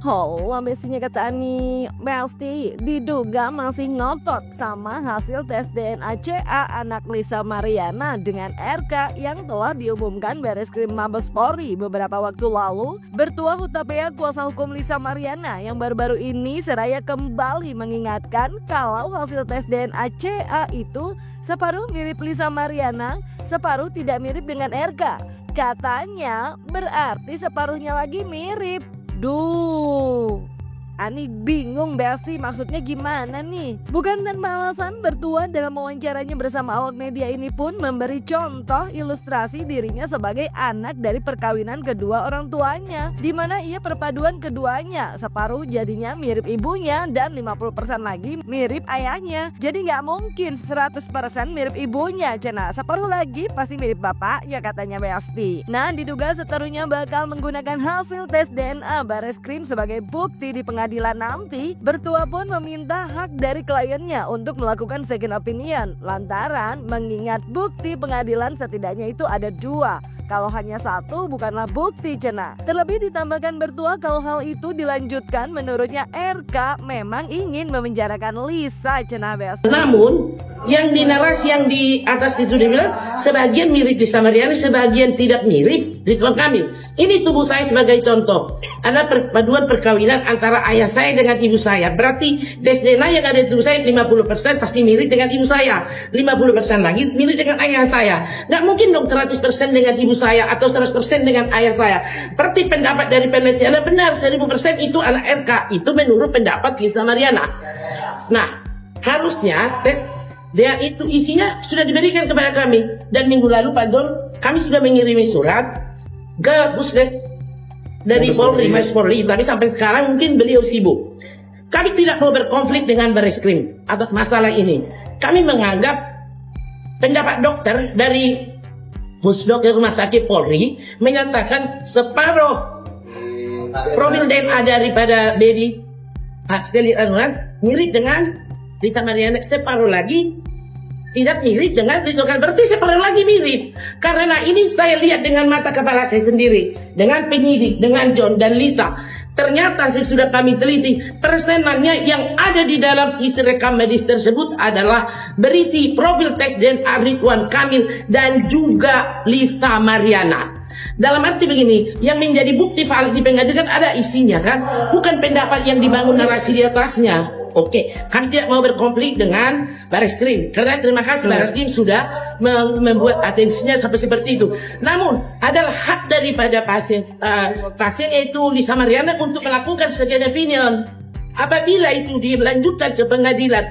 Halo bestinya kata Ani, Besti diduga masih ngotot sama hasil tes DNA CA anak Lisa Mariana dengan RK yang telah diumumkan Bareskrim Mabes Polri beberapa waktu lalu. Bertua Hutapea kuasa hukum Lisa Mariana yang baru-baru ini seraya kembali mengingatkan kalau hasil tes DNA CA itu separuh mirip Lisa Mariana, separuh tidak mirip dengan RK. Katanya berarti separuhnya lagi mirip. Duh, Ani bingung Besti, maksudnya gimana nih? Bukan tanpa alasan Bertua dalam wawancaranya bersama awak media ini pun memberi contoh ilustrasi dirinya sebagai anak dari perkawinan kedua orang tuanya, di mana ia perpaduan keduanya, separuh jadinya mirip ibunya dan 50% lagi mirip ayahnya. Jadi nggak mungkin 100% mirip ibunya, cena separuh lagi pasti mirip bapaknya katanya Besti. Nah, diduga seterusnya bakal menggunakan hasil tes DNA Bareskrim sebagai bukti di pengadilan nanti. Bertua pun meminta hak dari kliennya untuk melakukan second opinion lantaran mengingat bukti pengadilan setidaknya itu ada 2. Kalau hanya 1 bukanlah bukti, cena. Terlebih ditambahkan Bertua kalau hal itu dilanjutkan menurutnya RK memang ingin memenjarakan Lisa, cena Besti. Namun yang di narasi yang di atas itu dibilang sebagian mirip Lisa Mariana, sebagian tidak mirip Ridwan Kamil. Ini tubuh saya sebagai contoh. Ada perpaduan perkawinan antara ayah saya dengan ibu saya. Berarti tes DNA yang ada di tubuh saya 50% pasti mirip dengan ibu saya, 50% lagi mirip dengan ayah saya. Nggak mungkin dong 100% dengan ibu saya atau 100% dengan ayah saya. Seperti pendapat dari penelitian benar 1000% itu anak RK. Itu menurut pendapat Lisa Mariana. Nah, harusnya tes dia itu isinya sudah diberikan kepada kami, dan minggu lalu Pak John kami sudah mengirimi surat ke Pusdes dari Polri, Mabes Polri, tapi sampai sekarang mungkin beliau sibuk. Kami tidak mau berkonflik dengan Bareskrim atas masalah ini. Kami menganggap pendapat dokter dari Pusdok Rumah Sakit Polri menyatakan separuh profil DNA daripada baby Steli Anuran mirip dengan Lisa Mariana, separuh lagi tidak mirip dengan Ridwan Kamil. Berarti separuh lagi mirip. Karena ini saya lihat dengan mata kepala saya sendiri, dengan penyidik, dengan John dan Lisa. Ternyata sesudah kami teliti, persenannya yang ada di dalam isi rekam medis tersebut adalah berisi profil tes DNA Ridwan Kamil dan juga Lisa Mariana. Dalam arti begini, yang menjadi bukti valid di pengadilan ada isinya kan, bukan pendapat yang dibangun narasi di atasnya. Oke, kami tidak mau berkonflik dengan Bareskrim karena terima kasih Bareskrim sudah membuat atensinya sampai seperti itu. Namun adalah hak daripada pasien yaitu Lisa Mariana untuk melakukan second opinion. Apabila itu dilanjutkan ke pengadilan,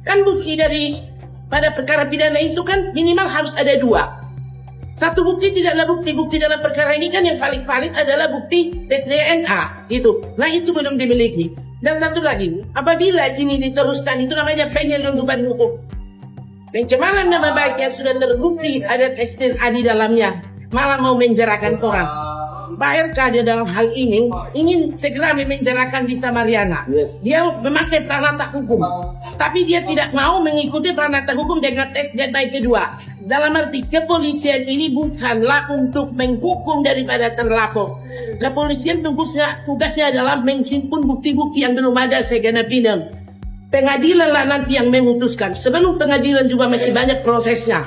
kan bukti dari pada perkara pidana itu kan minimal harus ada 2. Satu bukti tidaklah bukti dalam perkara ini kan yang valid adalah bukti tes DNA itu. Nah itu belum dimiliki. Dan satu lagi, apabila ini diteruskan itu namanya penyelundupan hukum. Pencemaran nama baik yang sudah terbukti ada tes DNA di dalamnya, malah mau menjarakan orang. Pak RK dia dalam hal ini ingin segera memenjarakan Lisa Mariana. Dia memakai peranata hukum, tapi dia tidak mau mengikuti peranata hukum dengan tes DNA kedua. Dalam arti kepolisian ini bukanlah untuk menghukum daripada terlapor. Kepolisian tugasnya adalah menghimpun bukti-bukti yang belum ada second opinion. Pengadilan lah nanti yang memutuskan. Sebelum pengadilan juga masih banyak prosesnya.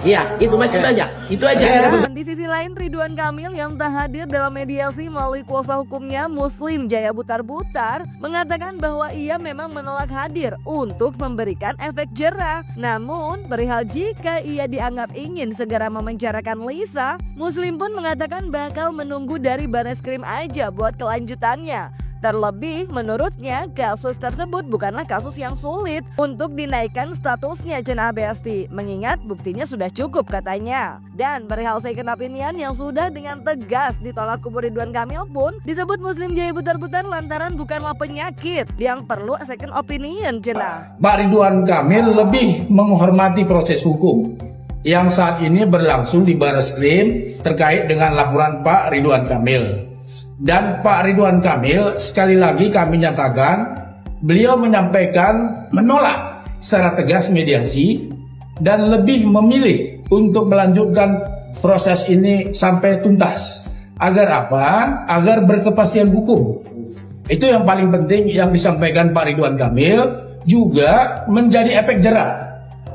Ya, itu masih banyak. Itu aja. Di sisi lain, Ridwan Kamil yang tak hadir dalam mediasi melalui kuasa hukumnya Muslim Jaya Butar-Butar mengatakan bahwa ia memang menolak hadir untuk memberikan efek jerah. Namun, perihal jika ia dianggap ingin segera memenjarakan Lisa, Muslim pun mengatakan bakal menunggu dari Bareskrim aja buat kelanjutannya. Terlebih menurutnya kasus tersebut bukanlah kasus yang sulit untuk dinaikkan statusnya cenah Besti, mengingat buktinya sudah cukup katanya. Dan perihal second opinion yang sudah dengan tegas ditolak kubu Ridwan Kamil pun disebut Muslim Jaya Butar-Butar lantaran bukanlah penyakit yang perlu second opinion cenah. Pak Ridwan Kamil lebih menghormati proses hukum yang saat ini berlangsung di Bareskrim terkait dengan laporan Pak Ridwan Kamil. Dan Pak Ridwan Kamil sekali lagi kami nyatakan beliau menyampaikan menolak secara tegas mediasi dan lebih memilih untuk melanjutkan proses ini sampai tuntas. Agar apa? Agar berkepastian hukum. Itu yang paling penting yang disampaikan Pak Ridwan Kamil, juga menjadi efek jerak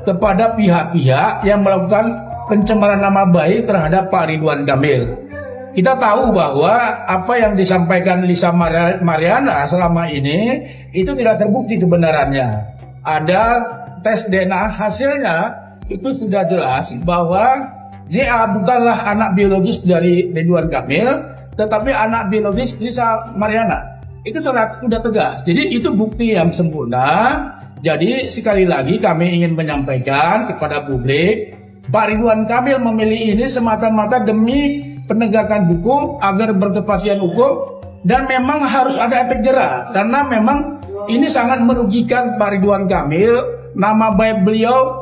kepada pihak-pihak yang melakukan pencemaran nama baik terhadap Pak Ridwan Kamil. Kita tahu bahwa apa yang disampaikan Lisa Mariana selama ini itu tidak terbukti kebenarannya. Ada tes DNA hasilnya itu sudah jelas bahwa JA bukanlah anak biologis dari Ridwan Kamil, tetapi anak biologis Lisa Mariana. Itu sudah tegas. Jadi itu bukti yang sempurna. Jadi sekali lagi kami ingin menyampaikan kepada publik, Pak Ridwan Kamil memilih ini semata-mata demi penegakan hukum agar berkepastian hukum, dan memang harus ada efek jerak karena memang ini sangat merugikan Pak Ridwan Kamil. Nama baik beliau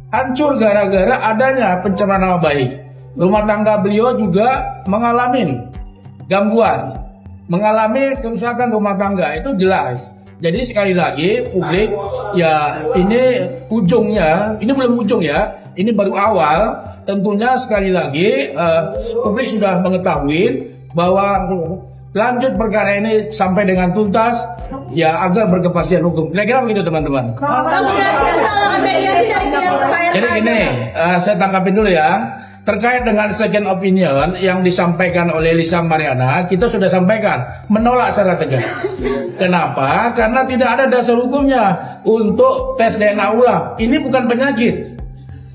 hancur gara-gara adanya pencemaran nama baik. Rumah tangga beliau juga mengalami gangguan, mengalami kerusakan rumah tangga, itu jelas. Jadi sekali lagi publik, ya ini ujungnya, ini belum ujung ya, ini baru awal. Tentunya sekali lagi publik sudah mengetahui bahwa lanjut perkara ini sampai dengan tuntas, ya agar berkepastian hukum. Kira-kira begitu teman-teman. Jadi gini, saya tangkapin dulu ya. Terkait dengan second opinion yang disampaikan oleh Lisa Mariana, kita sudah sampaikan menolak secara tegas. Kenapa? Karena tidak ada dasar hukumnya untuk tes DNA ulang. Ini bukan penyakit.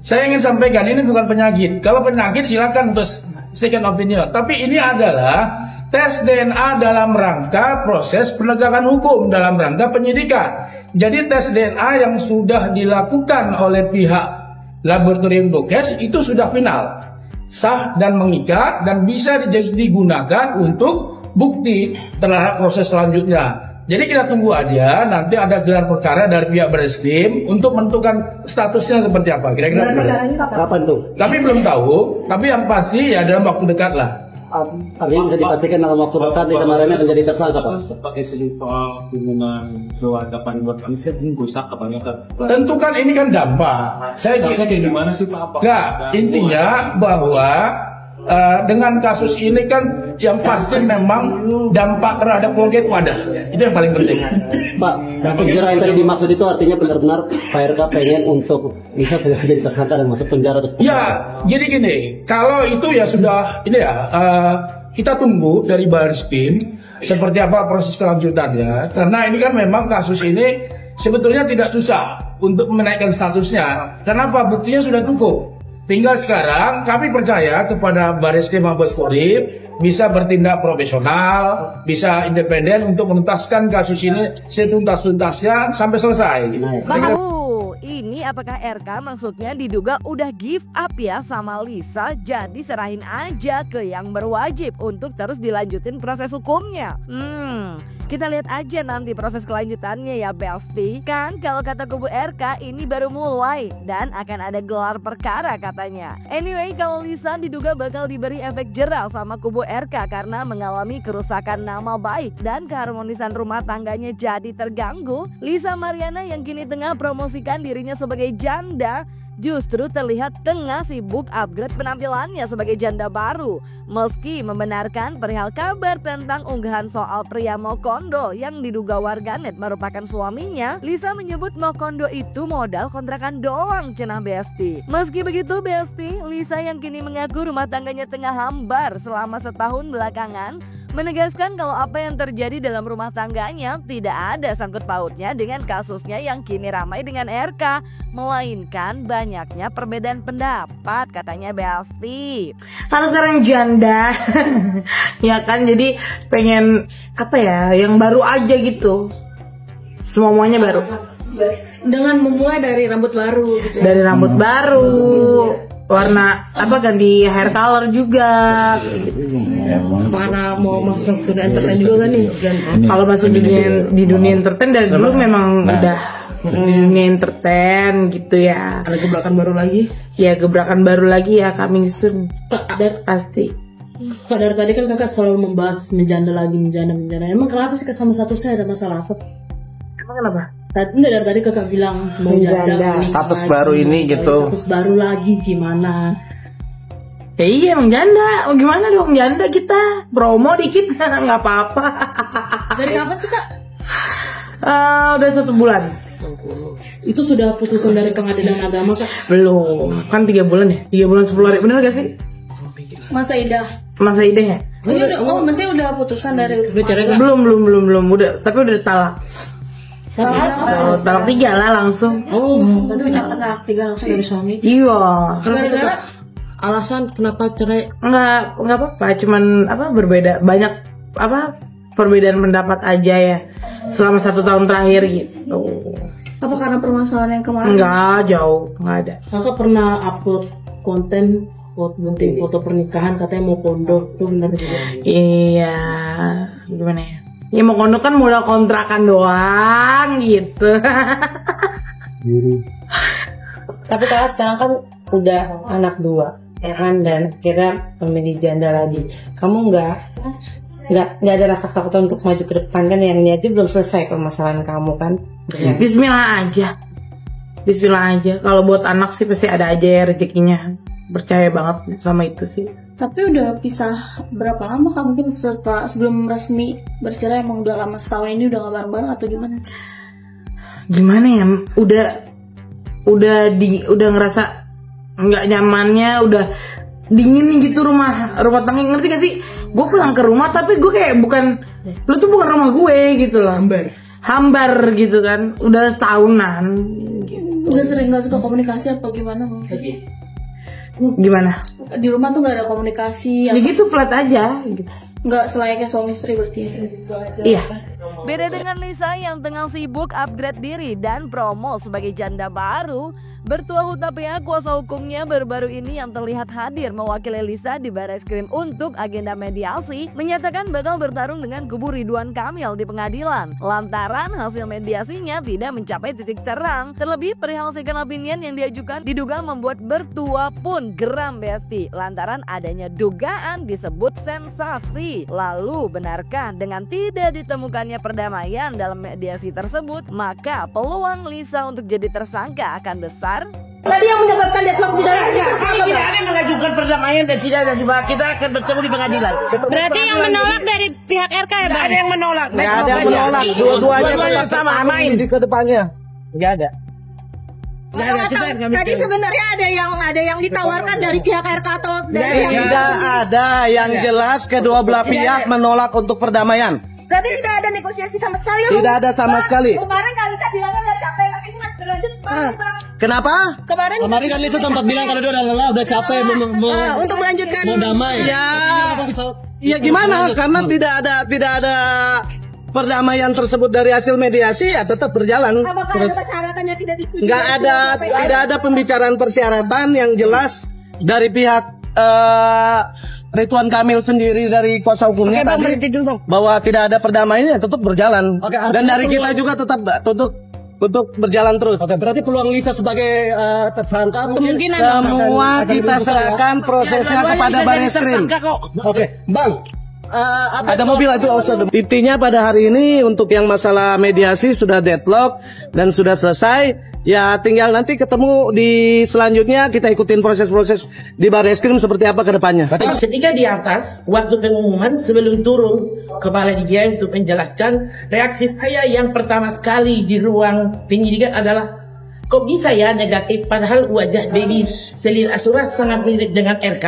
Saya ingin sampaikan ini bukan penyakit. Kalau penyakit silakan untuk second opinion. Tapi ini adalah tes DNA dalam rangka proses penegakan hukum, dalam rangka penyidikan. Jadi tes DNA yang sudah dilakukan oleh pihak Laboratorium Dokes itu sudah final, sah dan mengikat, dan bisa digunakan untuk bukti terhadap proses selanjutnya. Jadi kita tunggu aja, nanti ada gelar perkara dari pihak Bareskrim untuk menentukan statusnya seperti apa. Kira-kira kapan tuh? Kami belum tahu, tapi yang pasti ya dalam waktu dekat lah. Artinya bisa dipastikan dalam waktu dekat Lisa Mariana akan jadi tersangka, Pak? Sebagai soal hubungan keluarga Pak Ridwan Kamil, saya rusak katanya kan. Tentu kan ini kan dampak. Saya kira kayak gimana sih Pak? Enggak, intinya bahwa dengan kasus ini kan yang pasti memang dampak terhadap keluarga itu ada. Itu yang paling penting. Pak, efek jerak yang tadi dimaksud itu artinya benar-benar Pak RK pengen untuk Lisa segera jadi tersangka dan masuk penjara terus. Ya, jadi gini, kalau itu ya sudah ini ya, kita tunggu dari Bareskrim seperti apa proses kelanjutannya. Karena ini kan memang kasus ini sebetulnya tidak susah untuk menaikkan statusnya. Kenapa? Buktinya sudah cukup. Tinggal sekarang kami percaya kepada Bareskrim Mabes Polri bisa bertindak profesional, bisa independen untuk menuntaskan kasus ini setuntas-tuntasnya sampai selesai. Ini apakah RK maksudnya diduga udah give up ya sama Lisa, jadi serahin aja ke yang berwajib untuk terus dilanjutin proses hukumnya. Kita lihat aja nanti proses kelanjutannya ya Belsti. Kan kalau kata kubu RK ini baru mulai dan akan ada gelar perkara katanya. Anyway, kalau Lisa diduga bakal diberi efek jerak sama kubu RK karena mengalami kerusakan nama baik dan keharmonisan rumah tangganya jadi terganggu. Lisa Mariana yang kini tengah promosikan dirinya sebagai janda justru terlihat tengah sibuk upgrade penampilannya sebagai janda baru. Meski membenarkan perihal kabar tentang unggahan soal pria Mokondo yang diduga warganet merupakan suaminya, Lisa menyebut Mokondo itu modal kontrakan doang, cenah Besti. Meski begitu Besti, Lisa yang kini mengaku rumah tangganya tengah hambar selama setahun belakangan, menegaskan kalau apa yang terjadi dalam rumah tangganya tidak ada sangkut pautnya dengan kasusnya yang kini ramai dengan RK, melainkan banyaknya perbedaan pendapat, katanya Belsti. Kalau sekarang janda ya kan, jadi pengen apa ya, yang baru aja gitu, semuanya baru, dengan memulai dari rambut baru gitu. Dari rambut baru, warna apa, ganti hair color juga. Karena mau masuk dunia entertain juga kan nih. Kalau masuk di dunia entertain dari dulu memang udah di dunia entertain gitu ya. Ada gebrakan baru lagi? Ya gebrakan baru lagi ya, coming soon. Pasti. Kak dari tadi kan kakak selalu membahas menjanda lagi, menjanda. Emang kenapa sih sama statusnya ada masalah apa? Emang kenapa? Enggak, dari tadi kakak bilang mau janda. Status baru ini gitu. Status baru lagi gimana? Ya iya emang janda, oh, gimana dong janda kita, promo dikit nggak apa-apa. Dari kapan sih Kak? Udah 1 bulan. Itu sudah putusan dari pengadilan agama Kak? Belum. Kan 3 bulan ya? 3 bulan 10 hari. Bener gak sih? Masa idah? Masa ideh ya? Maksudnya udah putusan dari Belum. Udah, tapi udah talak. Talak 3 lah langsung. Berarti ucapan talak 3 langsung dari suami? Iya. Gara-gara Alasan kenapa cerai? Enggak apa-apa, cuman berbeda banyak perbedaan pendapat aja ya selama 1 tahun terakhir gitu. apa karena permasalahan yang kemarin? Enggak, jauh, enggak ada. Kakak pernah upload konten foto pernikahan katanya mau pondok, itu benar juga? Iya, gimana ya? Ya mau kondo kan modal kontrakan doang gitu. Tapi kakak sekarang kan udah anak 2, ya kan, dan kira memilih janda lagi. Kamu nggak ada rasa takut untuk maju ke depan kan? Yang ini aja belum selesai permasalahan kamu kan? Bismillah aja. Kalau buat anak sih pasti ada aja ya rezekinya. Percaya banget sama itu sih. Tapi udah pisah berapa lama Kak? Mungkin sebelum resmi bercerai emang udah lama, setahun ini udah gak bareng-bareng atau gimana? Gimana ya? Udah ngerasa nggak nyamannya, udah dingin gitu rumah tangga, ngerti gak sih? Gue pulang ke rumah tapi gue kayak lu tuh bukan rumah gue gitu loh. Hambar gitu kan. Udah setahunan gitu. Udah sering gak suka komunikasi apa gimana mungkin? Gimana? Di rumah tuh gak ada komunikasi? Ya gitu, flat aja gitu. Nggak selayaknya suami istri berarti ya? Iya. Beda dengan Lisa yang tengah sibuk upgrade diri dan promo sebagai janda baru, Bertua Huta pihak kuasa hukumnya baru-baru ini yang terlihat hadir mewakili Lisa di Barreskrim untuk agenda mediasi menyatakan bakal bertarung dengan kubu Ridwan Kamil di pengadilan lantaran hasil mediasinya tidak mencapai titik terang. Terlebih perihal second opinion yang diajukan diduga membuat Bertua pun geram Besti lantaran adanya dugaan disebut sensasi. Lalu benarkah dengan tidak ditemukannya perdamaian dalam mediasi tersebut maka peluang Lisa untuk jadi tersangka akan besar? Tadi yang menyebabkan deadlock tidak ada yang mengajukan perdamaian dan tidak ada juga kita akan bertemu di pengadilan. Berarti yang menolak dari pihak RK ya, Bang? Ada yang menolak. Nggak ada yang menolak. Dua-duanya tetap sama main di ke depannya. Nggak ada. Tadi sebenarnya ada yang ditawarkan dari pihak RK atau dari Tidak ada yang jelas kedua belah pihak menolak untuk perdamaian. Berarti tidak ada negosiasi sama sekali. Tidak ada sama sekali. Kemarin Kalisa bilangnya udah capek, tapi itu masih berlanjut. Kenapa? Kemarin kan Lisa sempat bilang kalau dia udah lelah, udah capek untuk melanjutkan mau damai. Ya gimana? Karena tidak ada perdamaian tersebut dari hasil mediasi ya tetap berjalan. Apakah ada persyaratannya tidak disetujui? Tidak ada pembicaraan persyaratan yang jelas dari pihak Ridwan Kamil sendiri dari kuasa hukumnya tadi bahwa tidak ada perdamaiannya tetap berjalan. Dan dari kita juga tetap untuk berjalan terus. Berarti peluang Lisa sebagai tersangka kemungkinan semua kita serahkan prosesnya kepada Barreskrim. Bang. Ada mobil itu also. Intinya pada hari ini untuk yang masalah mediasi sudah deadlock dan sudah selesai. Ya tinggal nanti ketemu di selanjutnya kita ikutin proses-proses di Barreskrim seperti apa ke depannya. Ketika di atas waktu pengumuman sebelum turun kepala DJ untuk menjelaskan, reaksi saya yang pertama sekali di ruang penyidikan adalah kok bisa ya negatif padahal wajah baby Selin Ashura sangat mirip dengan RK.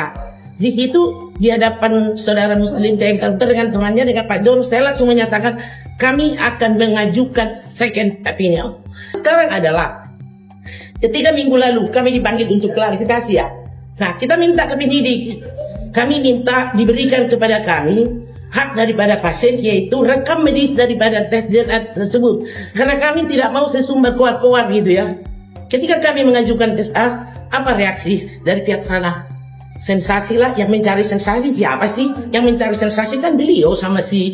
Di situ di hadapan saudara Muslim saya encounter dengan temannya dengan Pak John, saya langsung menyatakan kami akan mengajukan second opinion. Sekarang adalah ketika minggu lalu kami dipanggil untuk klarifikasi ya. Nah kita minta ke penyidik, kami minta diberikan kepada kami hak daripada pasien yaitu rekam medis daripada tes DNA tersebut. Karena kami tidak mau sesumber kuat-kuat gitu ya. Ketika kami mengajukan tes A, apa reaksi dari pihak sana? Sensasi lah, yang mencari sensasi siapa sih? Yang mencari sensasi kan beliau sama si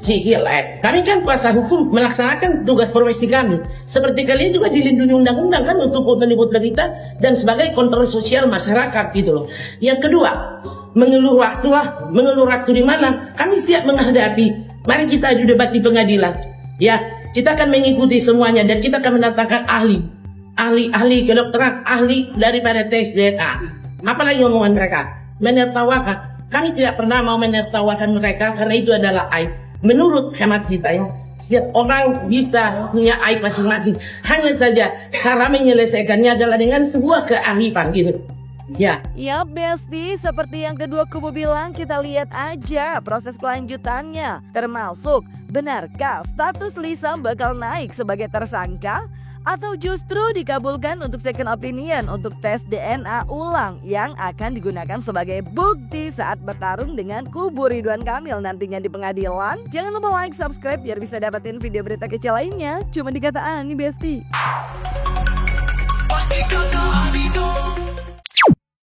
Hilet. Kami kan kuasa hukum melaksanakan tugas profesi kami. Seperti kalian juga dilindungi undang-undang kan untuk meliput berita dan sebagai kontrol sosial masyarakat gitu loh. Yang kedua, mengeluh waktu di mana? Kami siap menghadapi. Mari kita adu debat di pengadilan. Ya, kita akan mengikuti semuanya dan kita akan mendatangkan ahli kedokteran, ahli daripada tes DNA. Apalagi omongan mereka menertawakan. Kami tidak pernah mau menertawakan mereka karena itu adalah aib. menurut hemat kita ya, setiap orang bisa punya aib masing-masing. Hanya saja cara menyelesaikannya adalah dengan sebuah kearifan gitu. Ya. Ya Besti, seperti yang kedua kubu bilang, kita lihat aja proses kelanjutannya. Termasuk, benarkah status Lisa bakal naik sebagai tersangka? Atau justru dikabulkan untuk second opinion untuk tes DNA ulang yang akan digunakan sebagai bukti saat bertarung dengan kubu Ridwan Kamil nantinya di pengadilan? Jangan lupa like, subscribe biar bisa dapetin video berita kecil lainnya. Cuma di Kata Ani Besti. Pasti Kata Ani dong.